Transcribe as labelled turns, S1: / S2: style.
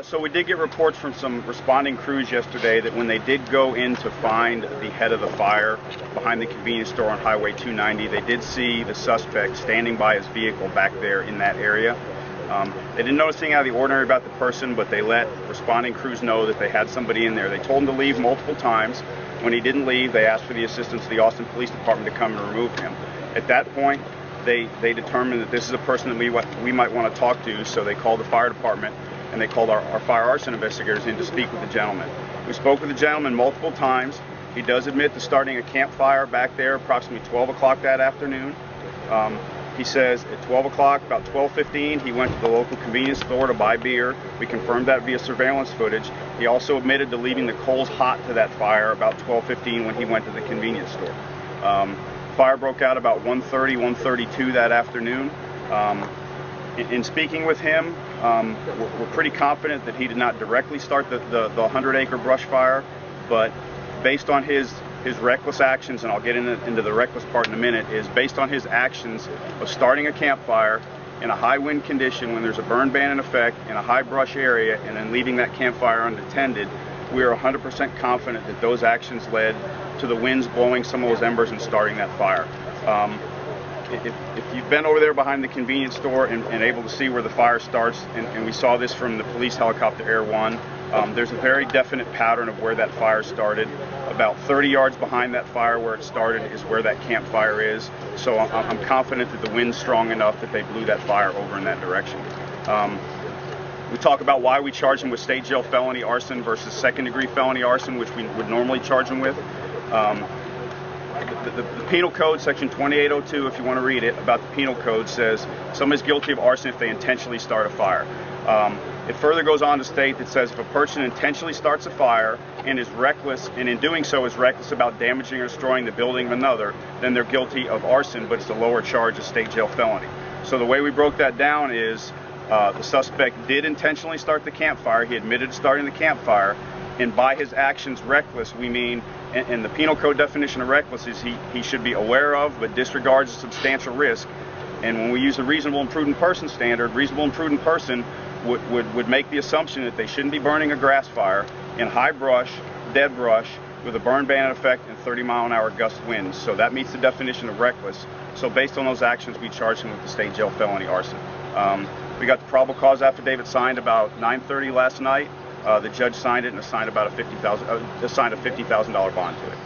S1: So we did get reports from some responding crews yesterday that when they did go in to find the head of the fire behind the convenience store on Highway 290, they did see the suspect standing by his vehicle back there in that area. They didn't notice anything out of the ordinary about the person, but they let responding crews know that they had somebody in there. They told him to leave multiple times. When he didn't leave, they asked for the assistance of the Austin Police Department to come and remove him. At that point, they determined that this is a person that we might want to talk to, so they called the fire department and they called our fire arson investigators in to speak with the gentleman. We spoke with the gentleman multiple times. He does admit to starting a campfire back there approximately 12 o'clock that afternoon. He says at 12 o'clock, about 12:15, he went to the local convenience store to buy beer. We confirmed that via surveillance footage. He also admitted to leaving the coals hot to that fire about 12:15 when he went to the convenience store. Fire broke out about 1:30, 1:32 that afternoon. In speaking with him, we're pretty confident that he did not directly start the 100-acre brush fire, but based on his reckless actions, and I'll get into the reckless part in a minute, is based on his actions of starting a campfire in a high wind condition when there's a burn ban in effect in a high brush area and then leaving that campfire unattended. We are 100% confident that those actions led to the winds blowing some of those embers and starting that fire. If you've been over there behind the convenience store and able to see where the fire starts, and we saw this from the police helicopter Air 1, there's a very definite pattern of where that fire started. About 30 yards behind that fire where it started is where that campfire is. So I'm confident that the wind's strong enough that they blew that fire over in that direction. We talk about why we charge him with state jail felony arson versus second-degree felony arson, which we would normally charge him with. The penal code, section 2802, if you want to read it, about the penal code says somebody's guilty of arson if they intentionally start a fire. It further goes on to state that says if a person intentionally starts a fire and is reckless, and in doing so is reckless about damaging or destroying the building of another, then they're guilty of arson, but it's a lower charge of state jail felony. So the way we broke that down is the suspect did intentionally start the campfire. He admitted to starting the campfire, and by his actions reckless, we mean, and the penal code definition of reckless is he should be aware of but disregards a substantial risk. And when we use a reasonable and prudent person standard, reasonable and prudent person would make the assumption that they shouldn't be burning a grass fire in high brush, dead brush, with a burn ban in effect and 30-mile-an-hour gust winds. So that meets the definition of reckless. So based on those actions, we charge him with the state jail felony arson. We got the probable cause affidavit signed about 9:30 last night. The judge signed it and assigned about assigned a $50,000 bond to it.